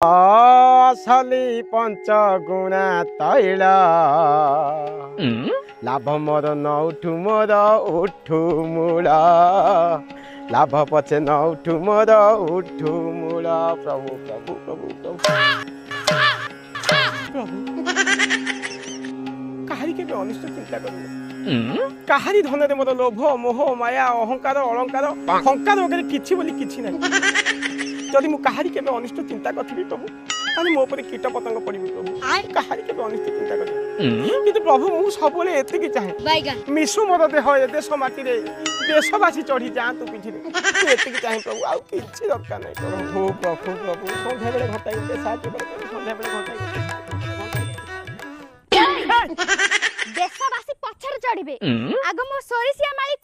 असली पंचगुणा तैल लाभ मोर न उठु मोर उठु मूल लाभ पछे न उठु मोर उठु मूल। प्रभु प्रभु प्रभु प्रभु प्रभु काहारी के अनिष्ट चिंता करू काहारी धन रे मोर लोभ मोह माया अहंकार अलंकार हंकार वगैरह किछि बोली किछि नै। जदि मु काहारी के अनिष्ट चिंता करथि प्रभु ताले मो ऊपर कीट पतंग पड़िबि प्रभु काहारी के अनिष्ट चिंता करथि किंतु प्रभु मु सबले एते कि चाहे मिसु मोर देह ए देश माटी रे देशवासी चढ़ी जातु पिठी रे एते कि चाहे प्रभु आउ किछि दरकार नै प्रभु प्रभु प्रभु संध्या बेले घटाई के साहाय्य कर संध्या बेले घटाई देशवासी पछर चढ़िबे आगो मो सोरिसिया माली